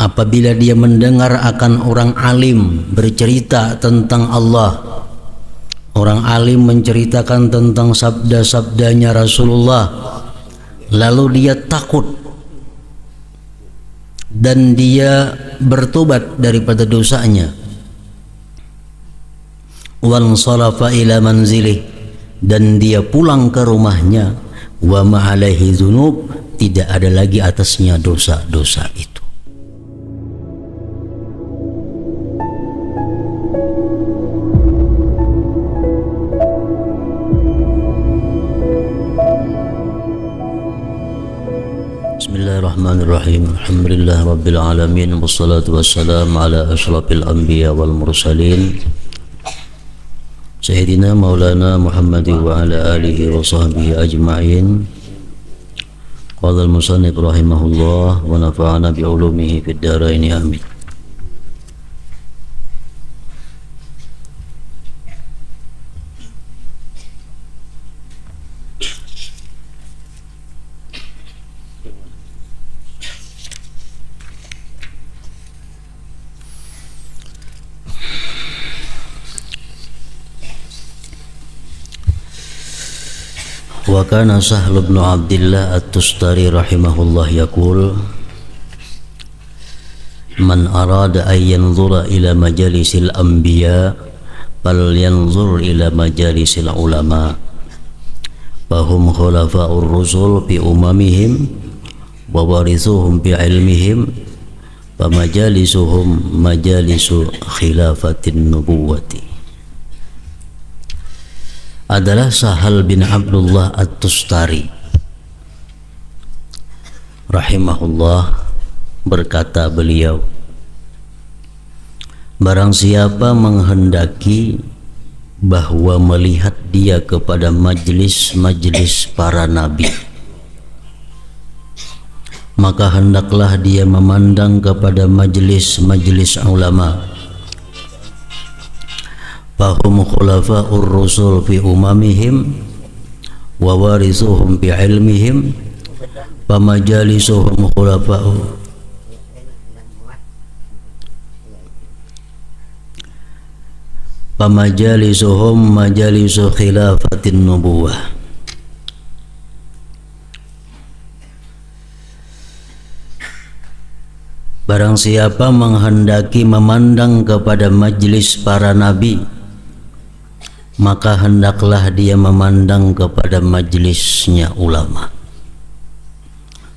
apabila dia mendengar akan orang alim bercerita tentang Allah, orang alim menceritakan tentang sabda-sabdanya Rasulullah, lalu dia takut dan dia bertobat daripada dosanya, wansarafa ila manzilih, dan dia pulang ke rumahnya, wa ma'alaihi dzunub, tidak ada lagi atasnya dosa-dosa itu. Bismillahirrahmanirrahim. Alhamdulillah rabbil alamin, wassalatu wassalamu ala asyrafil anbiya wal mursalin Sayyidina Maulana Muhammad wa ala alihi wa sahbihi ajma'in. Qala al-musannif rahimahullah wa nafa'ana bi ulumihi fid dharain amin. Wa kana Sahl bin Abdullah At-Tustari rahimahullah yaqul man arada an yanzura ila majalisil anbiya fal yanzur ila majalisil ulama fahum khulafa'ur rusul fi umamihim wa warithuhum bi ilmihim wa majalisuhum majalisu khilafatin nubuwati. Adalah Sahal bin Abdullah At-Tustari rahimahullah, berkata beliau, barang siapa menghendaki bahwa melihat dia kepada majlis-majlis para nabi, maka hendaklah dia memandang kepada majlis-majlis ulama. Fahum khulafa'ur rusul fi umamihim wa warithuhum bi ilmihim wa majalisuhum khulafa'u wa majalisuhum majalisu khilafatin nubuwah. Barang siapa menghendaki memandang kepada majlis para nabi, maka hendaklah dia memandang kepada majlisnya ulama.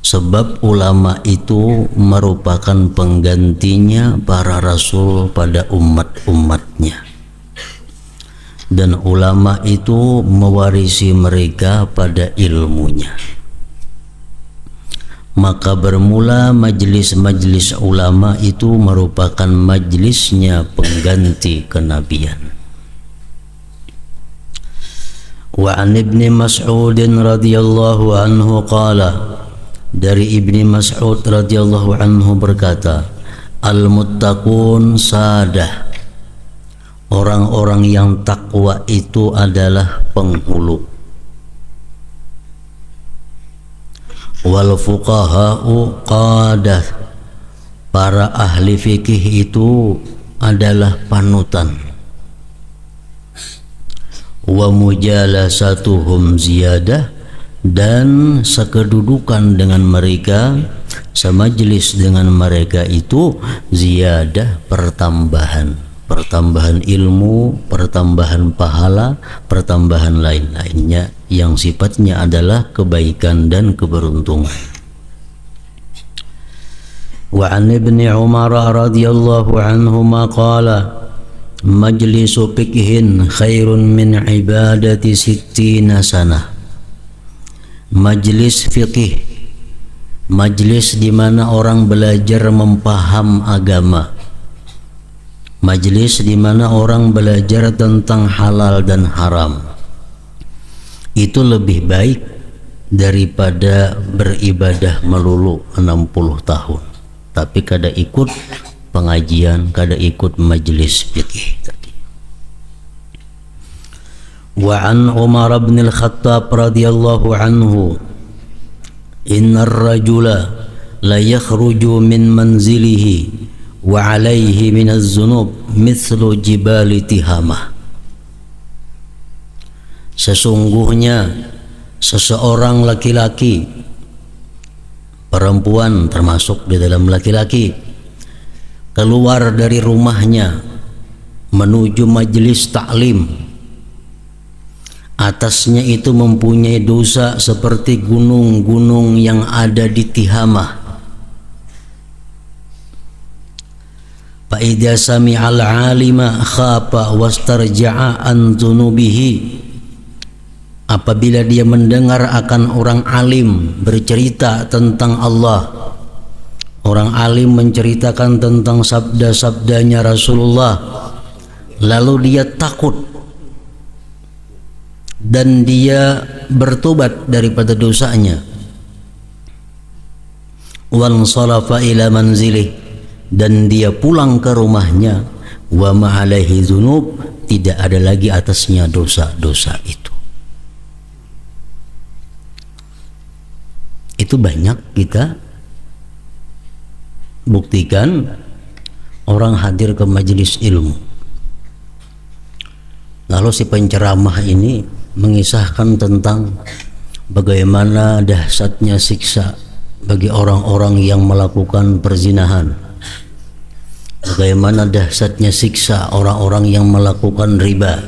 Sebab ulama itu merupakan penggantinya para rasul pada umat-umatnya, dan ulama itu mewarisi mereka pada ilmunya. Maka bermula majlis-majlis ulama itu merupakan majlisnya pengganti kenabian. Wa an Ibni Mas'ud radhiyallahu anhu qala, dari Ibni Mas'ud radhiyallahu anhu berkata, al-muttaqun sadah, orang-orang yang takwa itu adalah penghulu, wal fuqaha'u qadah, para ahli fikih itu adalah panutan, wa mujalasatuhum ziyadah, dan sekedudukan dengan mereka, semajlis dengan mereka itu ziyadah, pertambahan ilmu, pertambahan pahala, pertambahan lain-lainnya yang sifatnya adalah kebaikan dan keberuntungan. Wa an Ibni Umar radhiyallahu anhuma qala, majlisu fikhin khairun min ibadati sittina sanah. Majlis fikih, majlis di mana orang belajar mempaham agama, majlis di mana orang belajar tentang halal dan haram, itu lebih baik daripada beribadah melulu 60 tahun tapi kada ikut pengajian, kada ikut majlis fikih tadi. Wa an Umar bin al-Khattab radhiyallahu anhu, innar rajula la yakhruju min manzilihi wa alaihi minaz zunub mithlu jibali tihamah. Sesungguhnya seseorang laki-laki, perempuan termasuk di dalam laki-laki, keluar dari rumahnya menuju majelis taklim, atasnya itu mempunyai dosa seperti gunung-gunung yang ada di Tihamah. Fa idza sami'al 'alima khafa wastarja'a an dzunubihi. Apabila dia mendengar akan orang alim bercerita tentang Allah, orang alim menceritakan tentang sabda-sabdanya Rasulullah, lalu dia takut dan dia bertobat daripada dosanya, wansarafa ila manzilih, dan dia pulang ke rumahnya, wa ma'alaihi dzunub, tidak ada lagi atasnya dosa-dosa itu. Itu banyak kita buktikan orang hadir ke majelis ilmu, lalu si penceramah ini mengisahkan tentang bagaimana dahsyatnya siksa bagi orang-orang yang melakukan perzinahan, bagaimana dahsyatnya siksa orang-orang yang melakukan riba,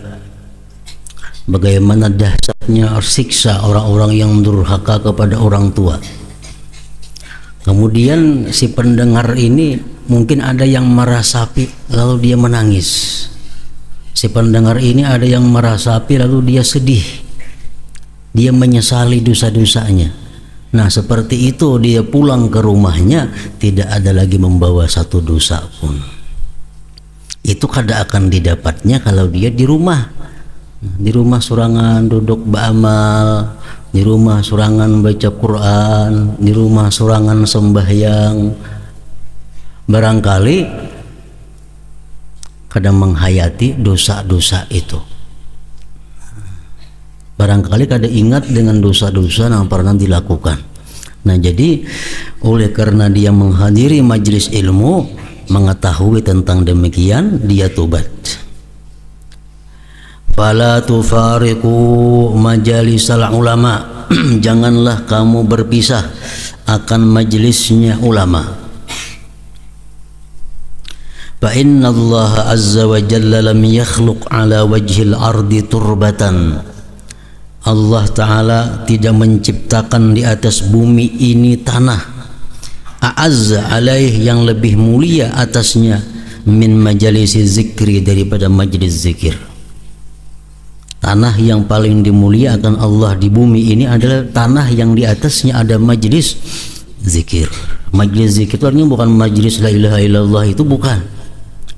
bagaimana dahsyatnya siksa orang-orang yang durhaka kepada orang tua. Kemudian si pendengar ini mungkin ada yang merasapi lalu dia menangis. Si pendengar ini ada yang merasapi lalu dia sedih, dia menyesali dosa-dosanya. Nah seperti itu dia pulang ke rumahnya tidak ada lagi membawa satu dosa pun. Itu kada akan didapatnya kalau dia di rumah surangan duduk beramal, di rumah surangan baca Quran, di rumah surangan sembahyang. Barangkali kadang menghayati dosa-dosa itu, barangkali kadang ingat dengan dosa-dosa yang pernah dilakukan. Nah jadi oleh karena dia menghadiri majelis ilmu, mengetahui tentang demikian, dia tobat. Fala tufariqu majalisal ulama, janganlah kamu berpisah akan majelisnya ulama. Fa inna Allah azza wa jalla lam yakhluq ala wajhil ardi turbatan. Allah Ta'ala tidak menciptakan di atas bumi ini tanah a'azza alaih, yang lebih mulia atasnya, min majalisi zikri, daripada majlis zikir. Tanah yang paling dimuliakan Allah di bumi ini adalah tanah yang di atasnya ada majlis zikir. Majlis zikir itu artinya bukan majlis la ilaha illallah, itu bukan.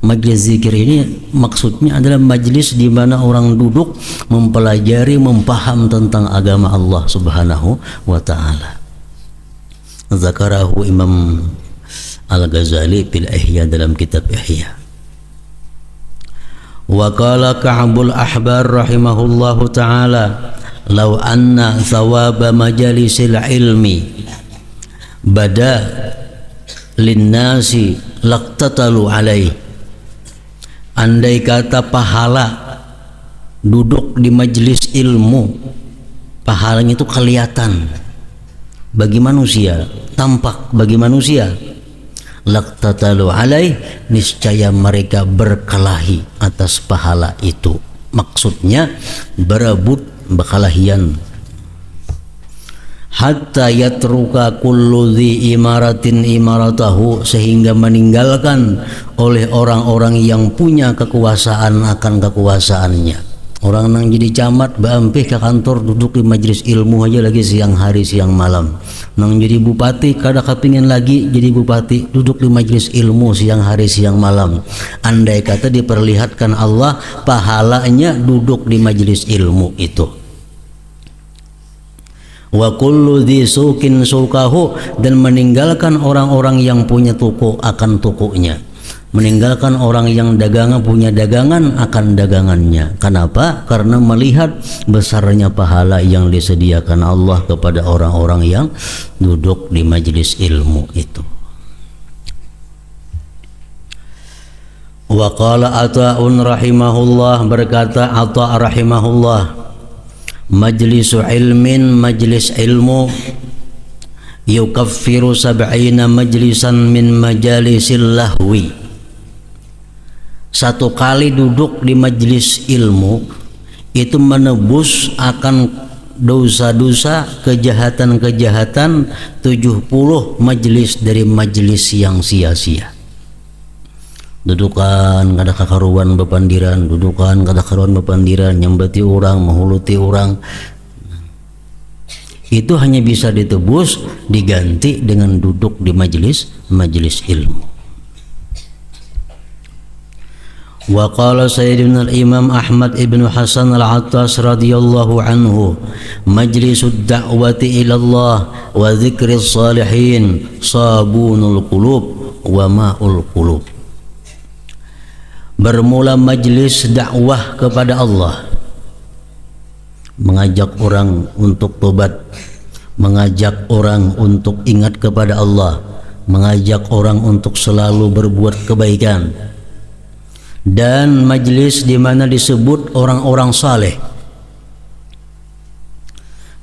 Majlis zikir ini maksudnya adalah majlis di mana orang duduk mempelajari, mempaham tentang agama Allah Subhanahu wa taala. Zakarahu Imam Al-Ghazali fil Ihya, dalam kitab Ihya. Wa qala Ka'bul Ahbar rahimahullahu ta'ala, law anna thawaba majalisil ilmi bada linnasi laqtatalu alaih. Andai kata pahala duduk di majelis ilmu, pahalanya itu kelihatan bagi manusia, tampak bagi manusia, laqtatalu alaih, niscaya mereka berkelahi atas pahala itu. Maksudnya berebut, berkelahian. Hatta yatruka kullu dhi imaratin imaratahu, sehingga meninggalkan oleh orang-orang yang punya kekuasaan akan kekuasaannya. Orang nang jadi camat baampeh ke kantor duduk di majelis ilmu aja lagi siang hari siang malam. Nang jadi bupati kada kepingin lagi jadi bupati, duduk di majelis ilmu siang hari siang malam. Andai kata diperlihatkan Allah pahalanya duduk di majelis ilmu itu. Wa kullu dhi sukin sukahu, dan meninggalkan orang-orang yang punya toko akan tokonya. meninggalkan orang yang dagangan punya dagangan akan dagangannya. Kenapa? Karena melihat besarnya pahala yang disediakan Allah kepada orang-orang yang duduk di majelis ilmu itu. Wa qala Ata'un rahimahullah, berkata Ata' rahimahullah, majlisu ilmin, majlis ilmu, yukaffiru sab'ina majlisan min majalisil lahwi. Satu kali duduk di majelis ilmu itu menebus akan dosa-dosa, kejahatan-kejahatan 70 majelis dari majelis yang sia-sia. Dudukan kada kakaruan bepandiran, dudukan kada karuan bepandiran, nyambati orang, menghuluti orang. Itu hanya bisa ditebus, diganti dengan duduk di majelis ilmu. Wa qala Sayyidina al-Imam Ahmad ibn Hasan al-Attas radhiyallahu anhu, majlisud da'wati ila Allah wa dzikris salihin sabunul qulub wa ma'ul qulub. Bermula majlis dakwah kepada Allah, mengajak orang untuk tobat, mengajak orang untuk ingat kepada Allah, mengajak orang untuk selalu berbuat kebaikan, dan majlis di mana disebut orang-orang saleh.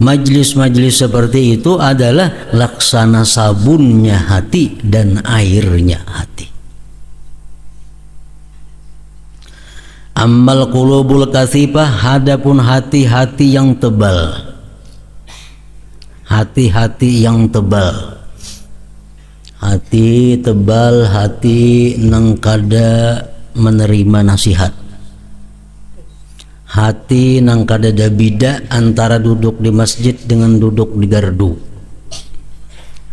Majlis-majlis seperti itu adalah laksana sabunnya hati dan airnya hati. Ammal qulubul katsifah, hadapun hati-hati yang tebal, hati-hati yang tebal, hati tebal, hati nang kada menerima nasihat, hati nang kada ada beda antara duduk di masjid dengan duduk di gardu,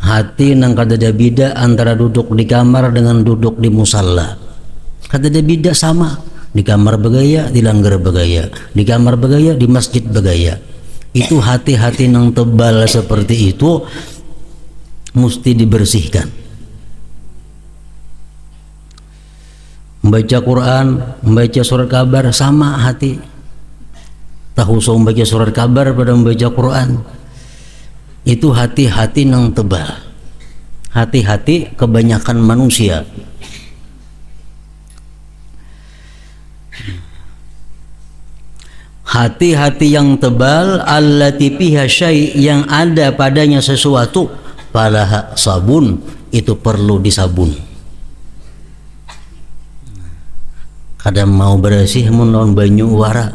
hati nang kada ada beda antara duduk di kamar dengan duduk di musalla. Kada ada beda, sama. Di kamar begaya, di langgar begaya, di kamar begaya, di masjid begaya. Itu hati-hati nang tebal seperti itu mesti dibersihkan. Membaca Quran, membaca surat kabar, sama hati. Tahu so membaca surat kabar pada membaca Quran. Itu hati-hati nang tebal. Hati-hati kebanyakan manusia. Hati-hati yang tebal, allati fiha syai', yang ada padanya sesuatu, falaha sabun, itu perlu disabun. Kadang mau bersih menon banyu wara.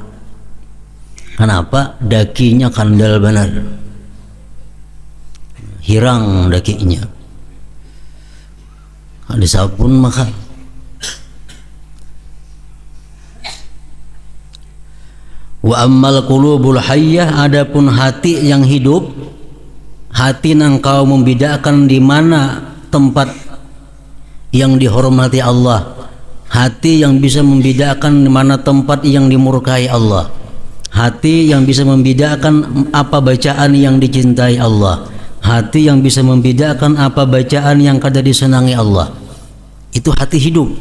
Kenapa? Dakinya kandal benar, hirang dakinya. Ada sabun maka. Wa ammal qulubul hayyah, adapun hati yang hidup, hati nang kau membedakan di mana tempat yang dihormati Allah, hati yang bisa membedakan di mana tempat yang dimurkai Allah, hati yang bisa membedakan apa bacaan yang dicintai Allah, hati yang bisa membedakan apa bacaan yang kada disenangi Allah. Itu hati hidup.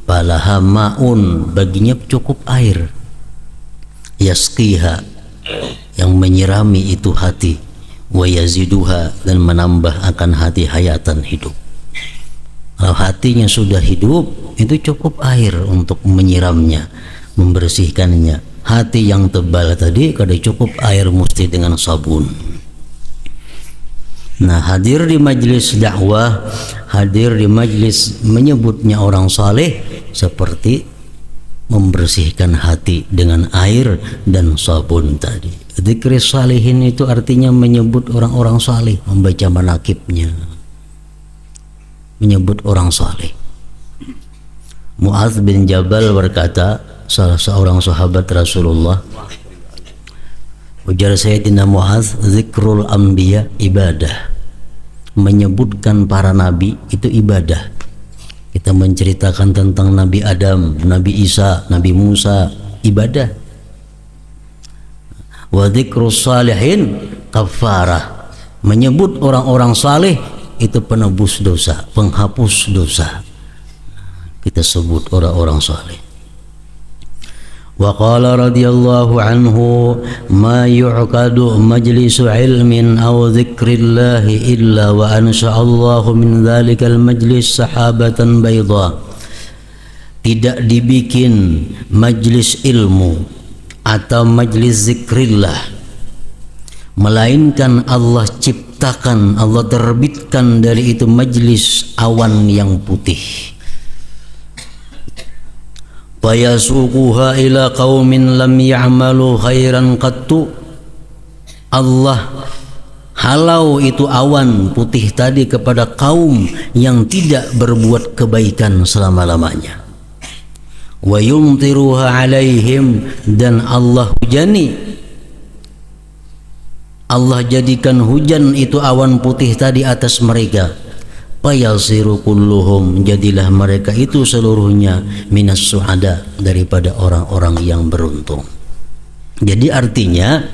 Balaha ma'un, baginya cukup air, yasqiha, yang menyirami itu hati, wa yaziduha, dan menambah akan hati hayatan, hidup. Kalau hatinya sudah hidup, itu cukup air untuk menyiramnya, membersihkannya. Hati yang tebal tadi kada cukup air, mesti dengan sabun. Nah, hadir di majlis dakwah, hadir di majlis menyebutnya orang saleh, seperti membersihkan hati dengan air dan sabun tadi. Dzikris salihin itu artinya menyebut orang-orang saleh, membaca manakibnya, menyebut orang saleh. Mu'adz bin Jabal berkata, salah seorang sahabat Rasulullah, ujar Sayyidina Mu'adz, zikrul anbiya ibadah, menyebutkan para nabi itu ibadah. Kita menceritakan tentang Nabi Adam, Nabi Isa, Nabi Musa, ibadah. Wa dzikrus salihin kafarah, menyebut orang-orang saleh itu penebus dosa, penghapus dosa. kita sebut orang-orang saleh. Wa qala radhiyallahu anhu ma yu'qadu majlisu ilmin aw dzikrillahi illa wa ansha'allahu min dzalikal majlis sahabatan bayda. Tidak dibikin majlis ilmu atau majlis zikrillah melainkan Allah ciptakan, Allah terbitkan dari itu majlis awan yang putih. Fayasuquha ila qaumin lam ya'malu khairan qattu. Allah halau itu awan putih tadi kepada kaum yang tidak berbuat kebaikan selama-lamanya. Wa yumtiruha alaihim, dan Allah hujani, Allah jadikan hujan itu awan putih tadi atas mereka. Fayasiru kulluhum, jadilah mereka itu seluruhnya minas suhada, daripada orang-orang yang beruntung. Jadi artinya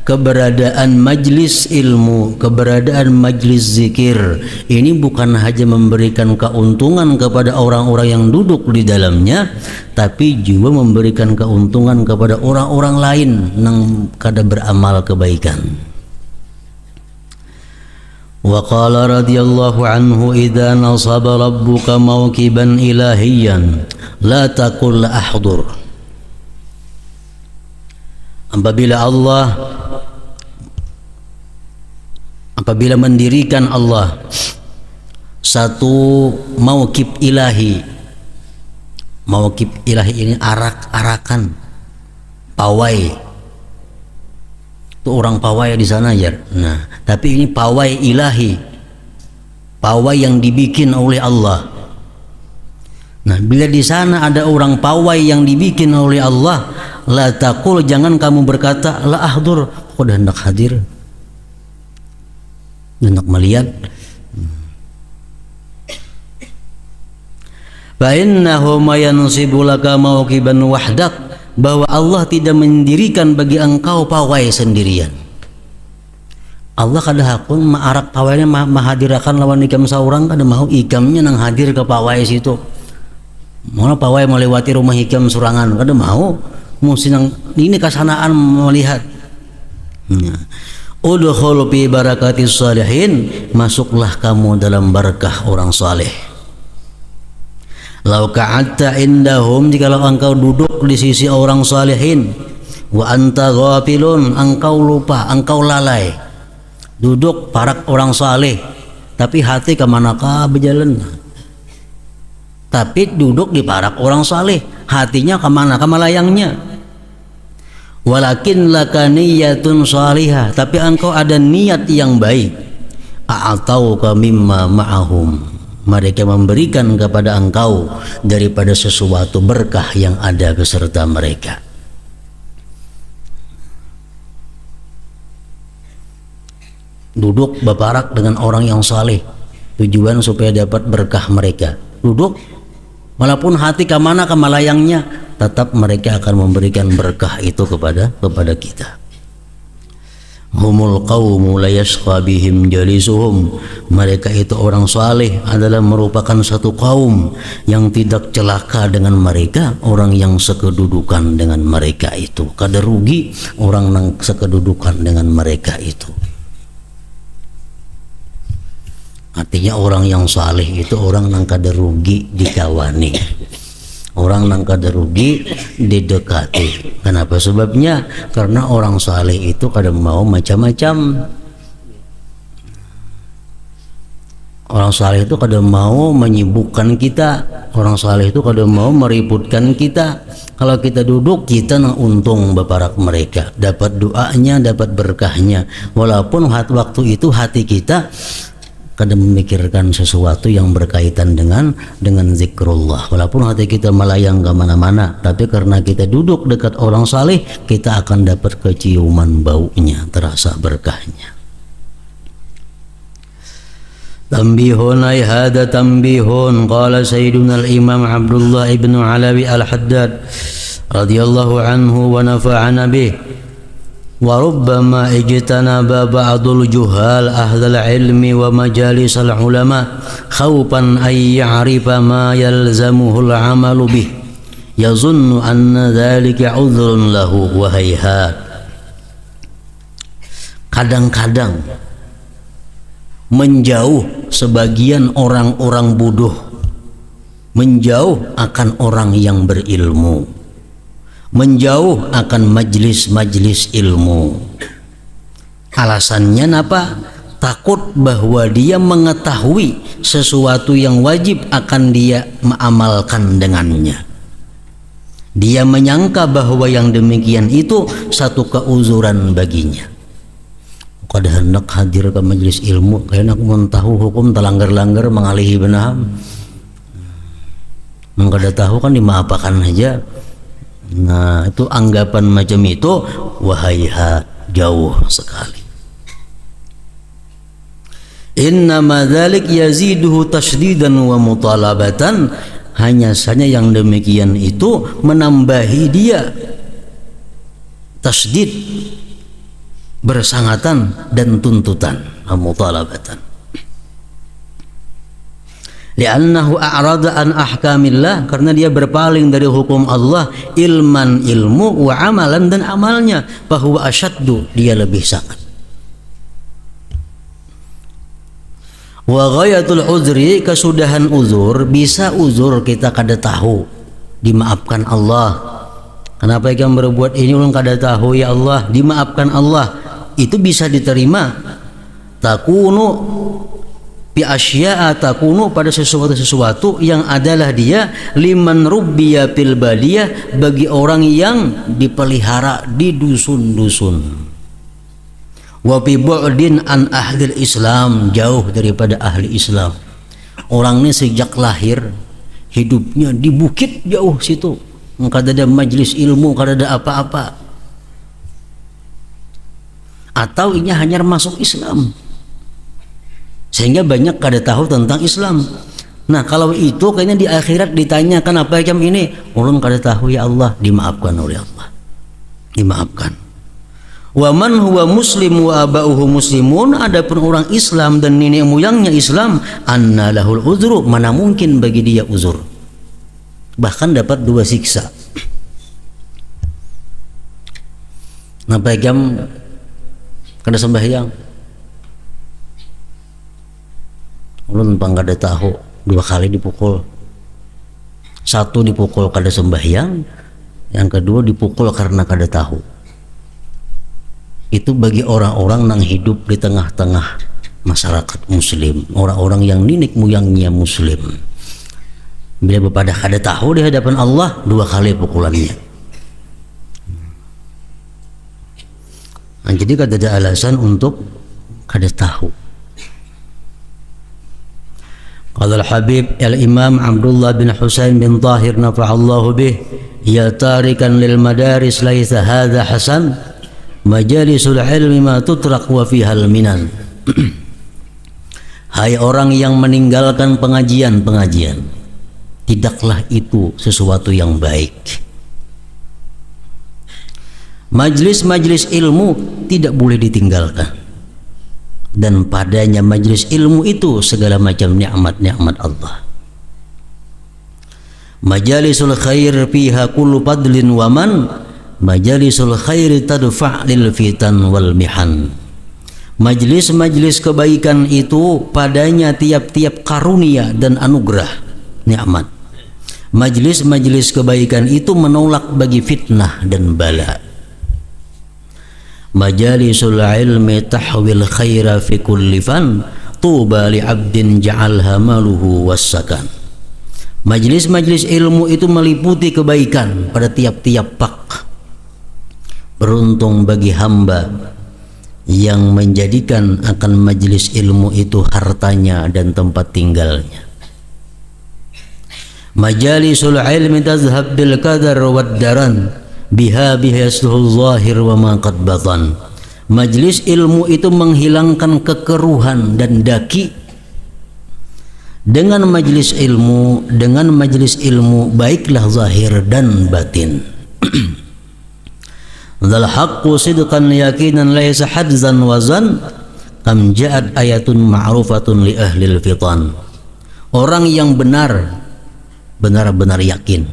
keberadaan majlis ilmu, keberadaan majlis zikir ini bukan hanya memberikan keuntungan kepada orang-orang yang duduk di dalamnya, tapi juga memberikan keuntungan kepada orang-orang lain yang kada beramal kebaikan. Wa qala radhiyallahu anhu idza nasaba rabbuka mawqiban ilahiyan la taqul ahdur. Apabila mendirikan Allah satu mauqib ilahi, mauqib ilahi ini arak-arakan, pawai. Itu orang pawai di sana ya. Nah, tapi ini pawai ilahi, pawai yang dibikin oleh Allah. Nah, bila di sana ada orang pawai yang dibikin oleh Allah, la taqul, jangan kamu berkata la ahdur, aku dah hendak hadir, hendak melihat. Fa innahu ma yansibu laka mauqiban wahdak, bahwa Allah tidak mendirikan bagi engkau pawai sendirian. Allah kada hakun maarak pawainya mahadirakan lawan ikam saurang, kada mau ikamnya nang hadir ke pawai situ. Mau pawai melewati rumah ikam surangan, kada mau, mesti nang ini kasanaan melihat. Udkhul fi barakatis salihin, masuklah kamu dalam barakah orang saleh. Lau ka'atta indahum, jikalau engkau duduk di sisi orang salihin, wa anta ghafilun, engkau lupa, engkau lalai, duduk parak orang saleh tapi hati kemanakah berjalan, tapi duduk di parak orang saleh hatinya kemana, ke malayangnya. Walakin laka niyatun salihah, tapi engkau ada niat yang baik. A'atauka mimma ma'ahum, mereka memberikan kepada engkau daripada sesuatu berkah yang ada beserta mereka. Duduk berparak dengan orang yang saleh, tujuan supaya dapat berkah mereka. Duduk, walaupun hati kemana ke malayangnya, tetap mereka akan memberikan berkah itu kepada kita. Humul qawmu la yashqa bihim jalisuhum, mereka itu orang saleh adalah merupakan satu kaum yang tidak celaka dengan mereka orang yang sekedudukan dengan mereka itu. Kada rugi orang yang sekedudukan dengan mereka itu. Artinya orang yang saleh itu orang yang kada rugi dikawani, orang yang kada rugi didekati. Kenapa sebabnya? Karena orang saleh itu kada mau macam-macam. Orang saleh itu kada mau menyibukkan kita, orang saleh itu kada mau meributkan kita. Kalau kita duduk, kita nang untung beparak mereka, dapat doanya, dapat berkahnya. Walaupun waktu itu hati kita kada memikirkan sesuatu yang berkaitan dengan zikrullah, walaupun hati kita melayang ke mana-mana, tapi karena kita duduk dekat orang saleh, kita akan dapat keciuman baunya, terasa berkahnya. Tambihun ay hada tambihun, qala sayyiduna al-imam Abdullah ibn Alawi al-Haddad radhiyallahu anhu wa nafa'ana bih. wa rubbama ijtanaba ba'dul juhal ahlal ilmi wa majalisal ulama khawfan ay ya'rifa ma yalzamuhul amalu bih yazunnu anna dhalika udhrun lahu wa hayhat. Kadang-kadang menjauh sebagian orang-orang bodoh, menjauh akan orang yang berilmu, menjauh akan majlis-majlis ilmu. Alasannya apa? Takut bahwa dia mengetahui sesuatu yang wajib akan dia mengamalkan dengannya. Dia menyangka bahwa yang demikian itu satu keuzuran baginya. Kada hendak hadir ke majlis ilmu karena aku mau tahu hukum telanggar-langgar mengalihi benar. Mengkada tahu kan dimaafkan aja. Nah, itu anggapan macam itu wahaiha jauh sekali. Innama dzalik yaziduhu tashdidan wa mutalabatan. Hanya saja yang demikian itu menambahi dia tasdid, bersangatan dan tuntutan, mutalabatan. Li'annahu a'rada an ahkamillah, karena dia berpaling dari hukum Allah, ilman ilmu wa amalan dan amalnya, bahwa asyaddu, dia lebih sangat. Wa ghayatul uzri, kesudahan uzur, bisa uzur kita kada tahu, dimaafkan Allah. Kenapa yang berbuat ini ulun kada tahu ya Allah, dimaafkan Allah. Itu bisa diterima. Takunu bi asya'a, takunu pada sesuatu yang adalah dia liman rubbiya fil badiyah, bagi orang yang dipelihara di dusun-dusun. Wa bi bu'din an ahlil Islam, jauh daripada ahli Islam. Orang ini sejak lahir hidupnya di bukit jauh situ. Kada ada majlis ilmu, kada ada apa-apa. Atau ini hanya masuk Islam sehingga banyak kada tahu tentang Islam. Nah, kalau itu kayaknya di akhirat ditanyakan apa macam ini, ulun kada tahu ya Allah, dimaafkan oleh Allah, dimaafkan. Wa man huwa muslim wa aba'uhu muslimun, adapun orang Islam dan nenek moyangnya Islam, anna lahul uzru, mana mungkin bagi dia uzur, bahkan dapat 2 siksa. Napa jam kada sembahyang, ulun pang kada tahu, 2 kali dipukul. 1 dipukul kada sembahyang, yang kedua dipukul karena kada tahu. Itu bagi orang-orang yang hidup di tengah-tengah masyarakat muslim, orang-orang yang nenek moyangnya muslim. Bila pada kada tahu di hadapan Allah, 2 kali pukulannya. Nah, jadi kada ada alasan untuk kada tahu. Qala al-Habib al-Imam Abdullah bin Husain bin Tahir nafa'allahu bih, ya tarikan lil madaris laisa hadha hasan, majalisul ilmi ma tutrak wa fihal minan. Hai orang yang meninggalkan pengajian-pengajian, tidaklah itu sesuatu yang baik. Majlis-majlis ilmu tidak boleh ditinggalkan, dan padanya majlis ilmu itu segala macam nikmat-nikmat Allah. Majalisul khair fiha kullu fadlin wa man, majalisul khair tadfa' lil fitan wal mihan. Majlis-majlis kebaikan itu padanya tiap-tiap karunia dan anugerah, nikmat. Majlis-majlis kebaikan itu menolak bagi fitnah dan bala. Majalisul ilmi tahwil khaira fi kulli fan, tuba li 'abdin ja'alha maluhu wassakan. Majlis-majlis ilmu itu meliputi kebaikan pada tiap-tiap pak. Beruntung bagi hamba yang menjadikan akan majlis ilmu itu hartanya dan tempat tinggalnya. Majalisul ilmi tazhab bil qadar wad daran, biha yasluhul zahir wa ma qad batan. Majlis ilmu itu menghilangkan kekeruhan dan daki. Dengan majlis ilmu baiklah zahir dan batin. dzal haqqu sidqan yaqinan laisa hadzan wazan kam ja'at ayatun ma'rufatun li ahlil fitan. Orang yang benar-benar yakin,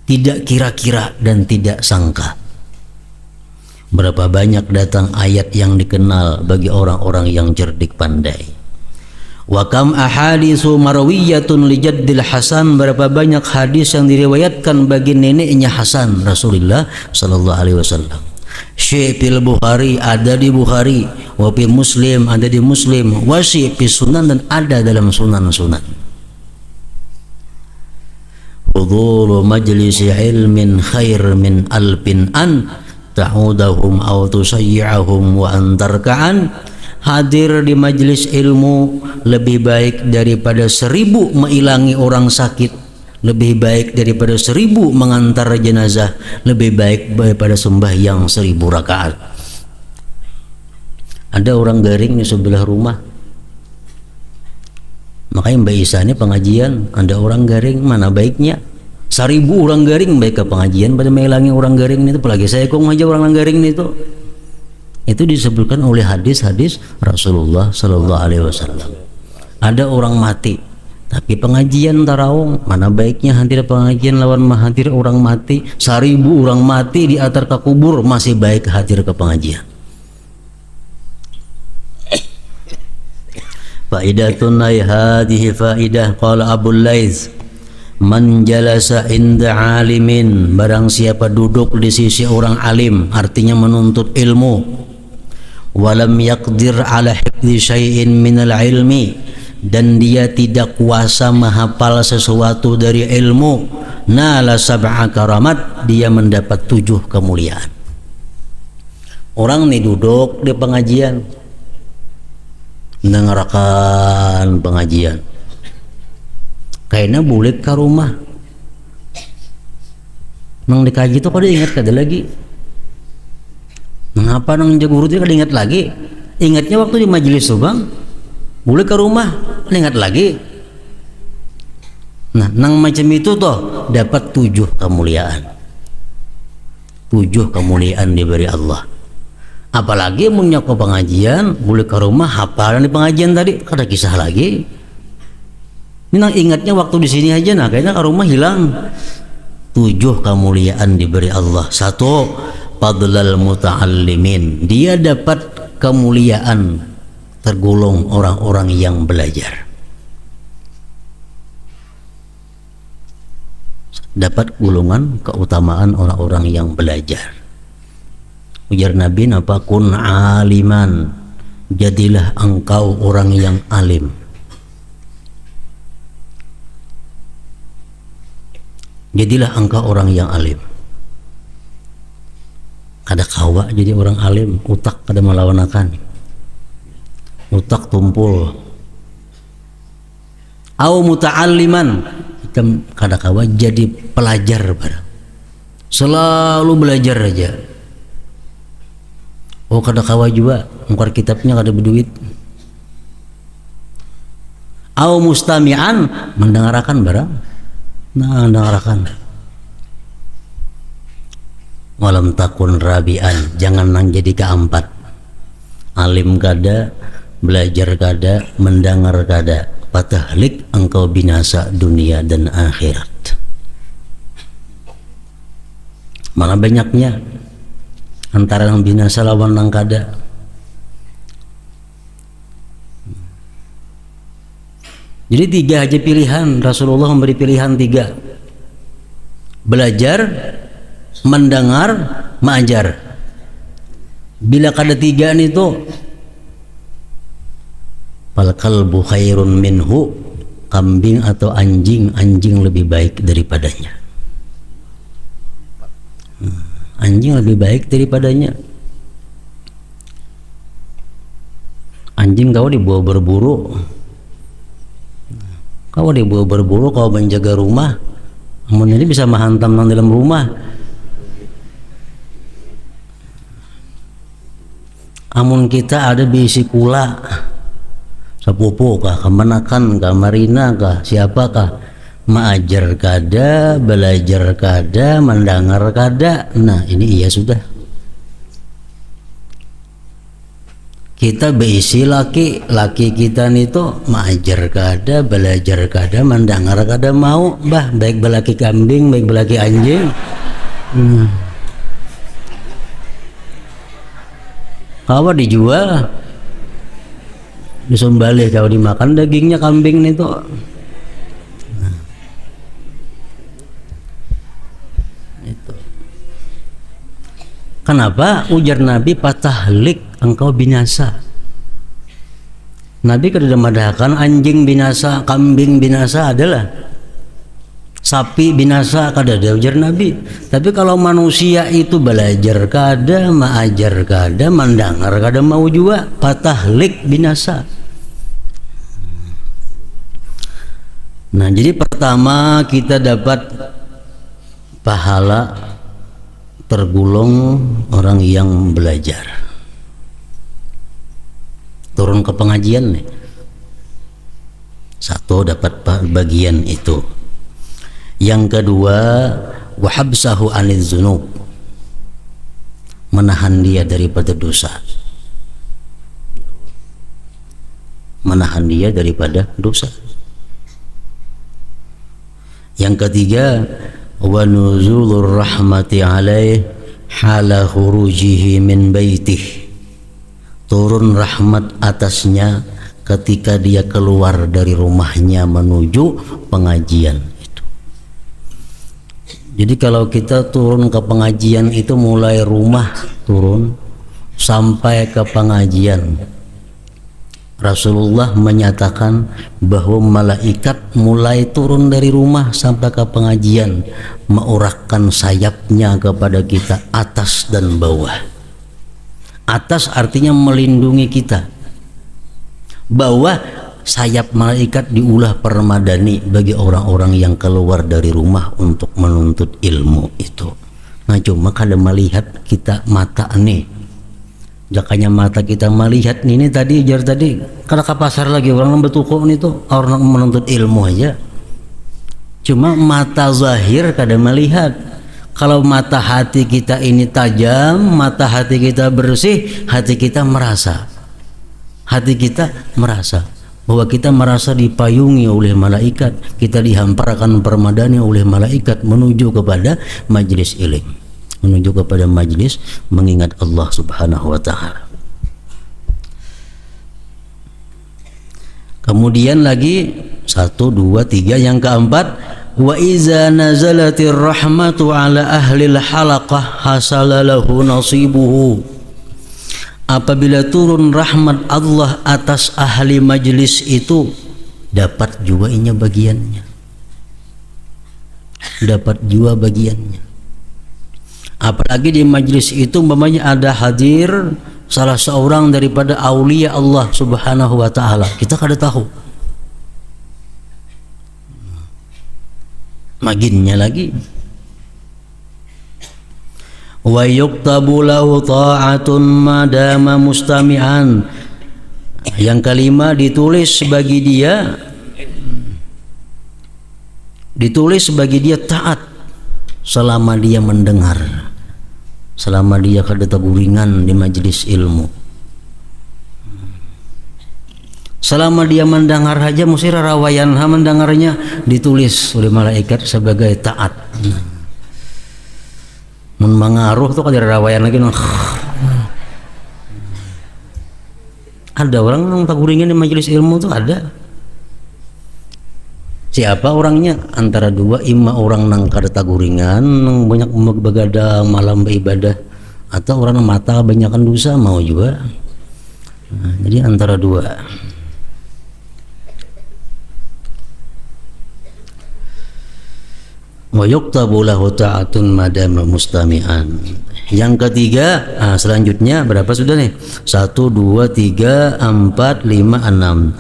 tidak kira-kira dan tidak sangka. Berapa banyak datang ayat yang dikenal bagi orang-orang yang cerdik pandai. Wa kam ahaditsu marwiyatun li jaddil Hasan, berapa banyak hadis yang diriwayatkan bagi neneknya Hasan Rasulullah sallallahu alaihi wasallam. Syekh Bukhari ada di Bukhari, wa fi Muslim ada di Muslim, wa syekh fi Sunan dan ada dalam sunan-sunan. Hudhuru majlisi ilmin khair min alfin an ta'udahum aw tusayyi'ahum wa antarka'an. Hadir di majelis ilmu lebih baik daripada 1000 mengilangi orang sakit, lebih baik daripada 1000 mengantar jenazah, lebih baik daripada sembahyang 1000 rakaat. Ada orang garing di sebelah rumah, makanya Mbak Isa ini pengajian, ada orang garing, mana baiknya 1000 orang garing baik ke pengajian pada mengilangi orang garing itu. Apalagi saya kok ngajar orang garing itu disebutkan oleh hadis-hadis Rasulullah Sallallahu Alaihi Wasallam. Ada orang mati tapi pengajian tarawih, mana baiknya hadir pengajian lawan hadir orang mati. 1000 orang mati di atar ke kubur masih baik hadir ke pengajian. Faidatun hadhihi faidah qala Abu Laits man jalasa inda alimin, barang siapa duduk di sisi orang alim, artinya menuntut ilmu, walam yaqdir ala hifdzi syai'in minal ilmi, dan dia tidak kuasa menghafal sesuatu dari ilmu, nala sab'a karamat, dia mendapat 7 kemuliaan. Orang nih duduk di pengajian, mendengarkan pengajian, kayaknya bulik ke rumah nang dikaji tuh kok diingat kada lagi. Mengapa nang jago guru kada ingat lagi? Ingatnya waktu di majelis tuh bang, boleh ke rumah ingat lagi. Nah nang macam itu toh dapat 7 kemuliaan. 7 kemuliaan diberi Allah. Apalagi punya ke pengajian, boleh ke rumah hafalan di pengajian tadi kada kisah lagi. Ini nang ingatnya waktu di sini aja, nah kayaknya ke rumah hilang. 7 kemuliaan diberi Allah. 1, fadlal muta'allimin, dia dapat kemuliaan tergolong orang-orang yang belajar, dapat golongan keutamaan orang-orang yang belajar. Ujar Nabi apa? Kun aliman, jadilah engkau orang yang alim. Jadilah engkau orang yang alim. Kada kawa jadi orang alim, utak kada melawanakan, utak tumpul. Au muta'alliman, kada kawa jadi pelajar barang, selalu belajar aja. Oh kada kawa juga ngukar kitabnya kada berduit. Au mustami'an, mendengarkan barang, nah mendengarkan. Walam takun rabian, jangan nang jadi keempat. Alim kada, belajar kada, mendengar kada, patahlik engkau binasa dunia dan akhirat. Mana banyaknya antara yang binasa lawan nang kada. Jadi 3 aja pilihan, Rasulullah memberi pilihan 3. Belajar, mendengar, mengajar. Bila kada 3 itu, fal kalbu khairun minhu, kambing atau anjing lebih baik daripadanya. Anjing lebih baik daripadanya. Anjing kau dibawa berburu, kau menjaga rumah, amun ini bisa menghantam nang dalam rumah. Amun kita ada bisi kula, sepupu kah, kemenakan kah, marina kah, siapakah, Mengajar kada, belajar kada, mendengar kada. Nah ini iya sudah. Kita beisi laki kita itu mengajar kada, belajar kada, mendengar kada mau. Bah baik belaki kambing, baik belaki anjing. Kalau dijual, disembelih, kalau dimakan dagingnya kambing itu. Kenapa? Ujar Nabi, patahlik engkau binasa. Nabi kada madahkan anjing binasa, kambing binasa adalah sapi binasa kada ada ujar Nabi. Tapi kalau manusia itu belajar kada, mengajar kada, mendengar kada mau juga, patahlik binasa. Nah, jadi pertama kita dapat pahala tergolong orang yang belajar, turun ke pengajian nih, satu dapat bagian itu. Yang kedua, wahabsahu aniz dzunub, menahan dia daripada dosa, menahan dia daripada dosa. Yang ketiga, wa nuzulur rahmati alaih hala khurujihi min baitih, turun rahmat atasnya ketika dia keluar dari rumahnya menuju pengajian itu. Jadi kalau kita turun ke pengajian itu mulai rumah turun sampai ke pengajian, Rasulullah menyatakan bahwa malaikat mulai turun dari rumah sampai ke pengajian mengurakkan sayapnya kepada kita atas dan bawah. Atas artinya melindungi kita, bawah sayap malaikat diulah permadani bagi orang-orang yang keluar dari rumah untuk menuntut ilmu itu. Nah cuma kada melihat kita mata nih, jakanya mata kita melihat ini tadi jar tadi kada ke pasar lagi orang betuko nih tuh orang menuntut ilmu aja, cuma mata zahir kada melihat. Kalau mata hati kita ini tajam, mata hati kita bersih, hati kita merasa bahwa kita merasa dipayungi oleh malaikat, kita dihamparkan permadani oleh malaikat menuju kepada majlis ilmu, menuju kepada majlis mengingat Allah Subhanahu wa taala. Kemudian lagi 1, 2, 3, yang keempat, wa iza nazalatir rahmatu ala ahlil halaqah hasala lahu nasibuhu, apabila turun rahmat Allah atas ahli majlis itu dapat juga inya bagiannya, dapat juga bagiannya. Apalagi di majlis itu umpamanya ada hadir salah seorang daripada aulia Allah Subhanahu wa taala, kita kada tahu maginnya lagi. Wa yuktabu lahu ta'atun madama mustami'an, yang kelima ditulis bagi dia taat selama dia mendengar, selama dia kada taguringan di majelis ilmu. Selama dia mendengar saja mesti rawayan mendengarnya ditulis oleh malaikat sebagai taat. Mun mengaruh tuh kada rawayan lagi. Ada orang yang taguringan di majelis ilmu tuh ada. Siapa orangnya? Antara dua, ima orang nang kada taguringan, nang banyak begadang malam beribadah, atau orang nang mata banyakan dosa mau juga. Nah, jadi antara dua. Wa yuktabu lahu ta'atun madama mustami'an. Yang ketiga, selanjutnya berapa sudah nih? 1, 2, 3, 4, 5, 6.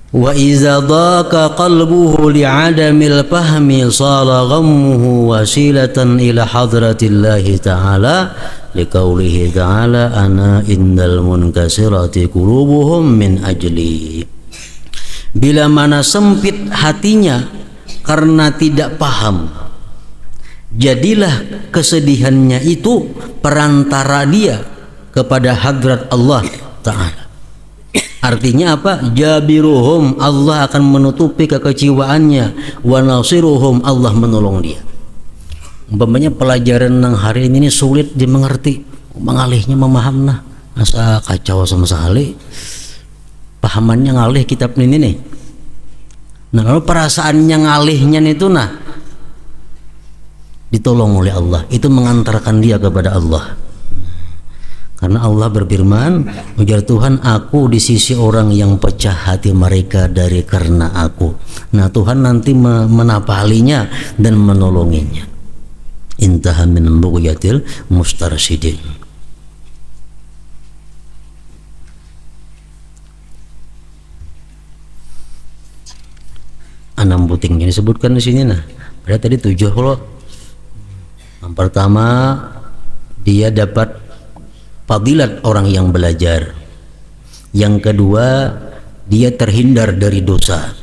Wa iza dhaqa qalbuhu li'adamil fahmi sala ghammuhu wasilatan ila hadratillahi ta'ala liqaulihi ta'ala ana innal munkasirati qulubuhum min ajli. Bila mana sempit hatinya karena tidak paham. Jadilah kesedihannya itu perantara dia kepada hadrat Allah Ta'ala. Artinya apa? Jabiruhum, Allah akan menutupi kekecewaannya, wa nasiruhum, Allah menolong dia. Umpamanya pelajaran yang hari ini sulit dimengerti, mengalihnya memaham asa kacau sama sekali pahamannya ngalih kitab ini nih. Nah kalau perasaannya ngalihnya itu ditolong oleh Allah, itu mengantarkan dia kepada Allah. Karena Allah berfirman, ujar Tuhan, aku di sisi orang yang pecah hati mereka dari karena aku. Nah Tuhan nanti menapalinya dan menolonginya. Intaha min bughyatil mustarsyidin. Enam butingnya disebutkan di sini Berarti tadi 7 loh. Yang pertama, dia dapat fadilat orang yang belajar. Yang kedua, dia terhindar dari dosa.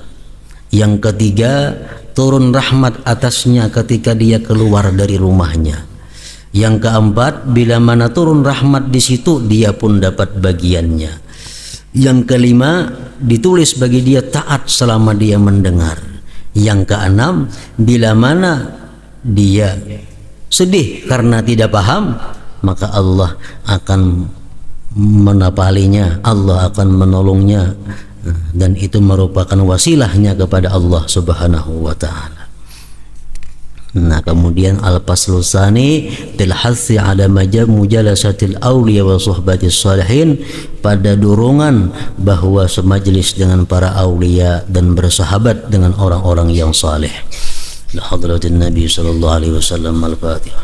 Yang ketiga, turun rahmat atasnya ketika dia keluar dari rumahnya. Yang keempat, bila mana turun rahmat di situ, dia pun dapat bagiannya. Yang kelima, ditulis bagi dia taat selama dia mendengar. Yang keenam, bila mana dia sedih karena tidak paham, maka Allah akan menapalinya, Allah akan menolongnya, dan itu merupakan wasilahnya kepada Allah Subhanahu wa ta'ala. Nah kemudian al-faslu tsani fil hassi ala mujalasatil awliya wa suhbatis salihin, pada dorongan bahwa semajlis dengan para aulia dan bersahabat dengan orang-orang yang saleh. La hadratin Nabi sallallahu alaihi wasallam. Al-Fatihah.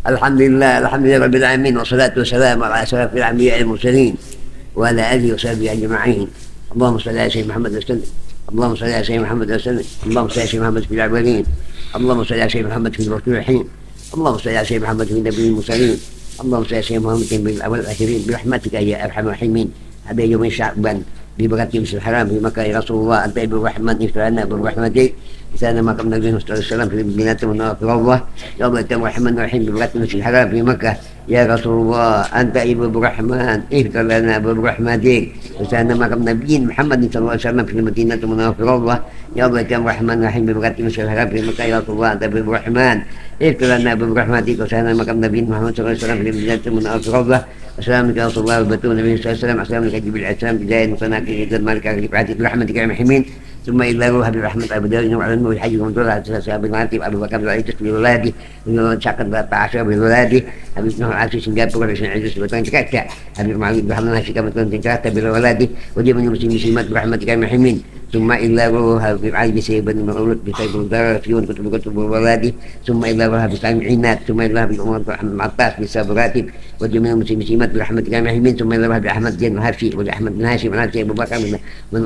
Alhamdulillah rabbil alamin, wassalatu wassalamu ala asyrafil anbiya'i wal mursalin wa ala alihi wa sahbihi ajma'in. Allahumma shalli ala sayyidina Muhammad wa sallim. Allahumma shalli ala sayyidina Muhammad wa sallim. Allahumma shalli ala sayyidina Muhammad fil awwalin. Allahumma shalli ala sayyidina Muhammad fil rasulin. Allahumma shalli ala sayyidina Muhammad fil nabiyil mursalin. Allahumma shalli ala sayyidina Muhammad bil awwal akhirin bi rahmatika ya arhamar rahimin. Hada yawm sya'ban bi barakati masjidil haram bi makkah ya Rasulullah anta ibu rahmat ifrana bi rahmatik. Sana makam Nabi Muhammad sallallahu alaihi wasallam binatu Allah ya Allah rahman rahim bi barakati masjidil haram bi makkah ya Rasulullah anta ibu rahman ifrana bi rahmatik. Sana makam Nabi Muhammad sallallahu alaihi wasallam binatu Allah ya Allah rahman rahim bi barakati masjidil haram bi makkah ya Rasulullah anta ibu rahman ifrana bi rahmatik. Sana makam Nabi Muhammad sallallahu alaihi wasallam binatu Allah. Assalamualaikum warahmatullahi wabarakatuh. Nabi sallallahu alaihi wasallam assalamualaikum jibril assalam bidayah mutanaqi dan malika rifati rahmatika ya rahimin. ثم إلا روح برحمة أبو داود وعلمه الحج ومنظور على أصحاب المراتب أبو بكر العيسى بولاده شقد 13 بولاده أبي نوح العاشر سنغافورة في عزيز وطن تكاتا أبي معاوية بحمد الله شكا مطلون تكاتا بولاده وجب من المسلمين مسلمات برحمتك يا رحيمين. ثم إلا روح بعلي بسيب بن مولود بسيب الضرر فيون كتب ولاده. ثم إلا روح بسلام عينات. ثم إلا بالأمور برحمة العطاس بالسابراتب وجب من المسلمين مسلمات برحمتك يا رحيمين. ثم إلا روح بأحمد زين الهرشي وأحمد بن هاشم الهرشي أبو بكر من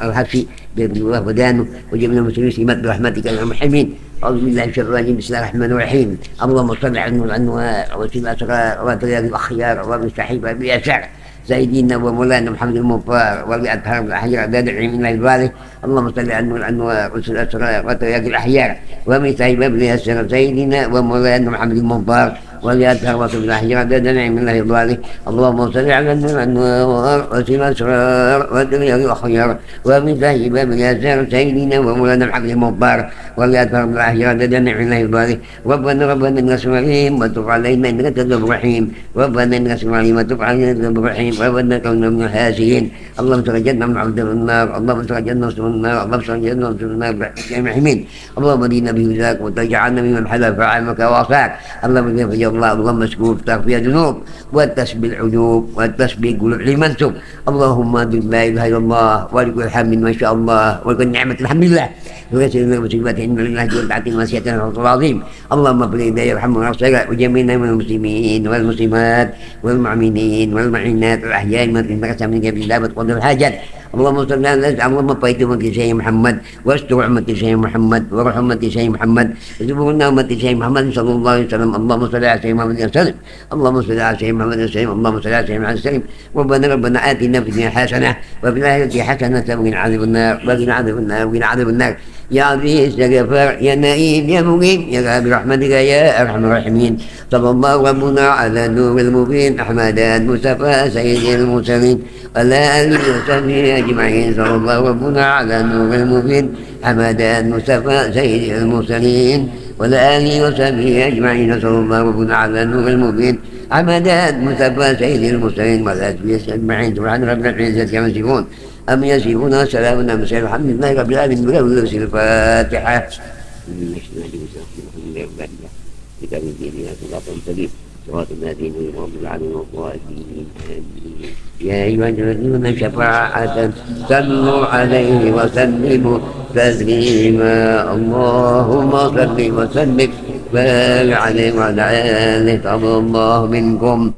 الهرشي بإذن الله ودانه وجميع المسلمين سمات برحمتك يا الراحمين. أعوذ بالله من الشيطان الرجيم. بسم الله الرحمن الرحيم. اللهم صل على الأنوار وسيد الأسرار وطريق الأخيار ومستحيب بأسر سيدنا ومولانا محمد المغفار وبأطهار الأحياء دادعي من الباري. اللهم صل على الأنوار وسيد الأسرار وطريق الأحياء ومستحيب بأسر سيدنا ومولانا محمد المغفار ولأطهار وطريق الأحياء دادعي من الباري. اللهم صل على الأنوار وسيد الأسرار وطريق الأخيار ومستحيب بأسر سيدنا ومولانا محمد المغفار ولأطهار الأحياء دادعي من الباري. ربنا إنك رحيم وتب علينا إنك تواب رحيم. ربنا إنك رحيم وتب علينا إنك تواب رحيم. ربنا كنا من الهاشين. اللهم ترجعنا من عبد النار. اللهم ترجعنا من النار. اللهم ترجعنا من النار يا رحيمين. اللهم دينا بهداك وتجعلنا ممن حلف فعلمك وعصاك. اللهم يا الله اللهم اشكر تغفير الذنوب والتسبيح العيوب والتسبيح قلوب لمنسوب. اللهم لا اله الا الله ولك الحمد ما شاء الله ولك النعمه الحمد لله ويسر لنا مسلمات ان لله جل تعطي مسيئتنا العظيم. اللهم اغفر لنا يرحمنا ويغفر وجميعنا من المسلمين والمسلمات والمؤمنين والمؤمنات الاحياء من انك سميك بالله وتقضي الحاجات. اللهم صل على اللهم بيت أمتي سيدنا محمد واستر أمتي سيدنا محمد وارحم أمتي سيدنا محمد وزبرنا أمتي سيدنا محمد صلى الله عليه وسلم. اللهم صل على سيدنا محمد وسلم. اللهم صل على سيدنا محمد وسلم. اللهم صل على سيدنا محمد وسلم. ربنا آتنا في الدنيا حسنة وفي الآخرة حسنة وقنا عذاب النار وقنا عذاب النار يا عزيز يا غفار يا نعيم يا مقيم يا غاب برحمتك يا أرحم الراحمين. صلى الله ربنا على النور المبين أحمد المصطفى سيد المرسلين وعلى آله وصحبه أجمعين. صلى الله ربنا على النور المبين أحمد المصطفى سيد المرسلين وعلى آله وصحبه أجمعين. صلى الله ربنا على النور المبين أحمد المصطفى سيد المرسلين وعلى آله أجمعين. سبحان ربنا العزة عما يصفون أم يصفون سلام على المرسلين الحمد لله رب العالمين. الفاتحة. كتاب الدين صراط مستقيم صراط الذين أنعمت عليهم غير المغضوب عليهم. يا أيها الذين شفاعة صلوا عليه وسلموا تسليما. اللهم صل وسلم وبارك عليه وعلى آله. تقبل الله منكم.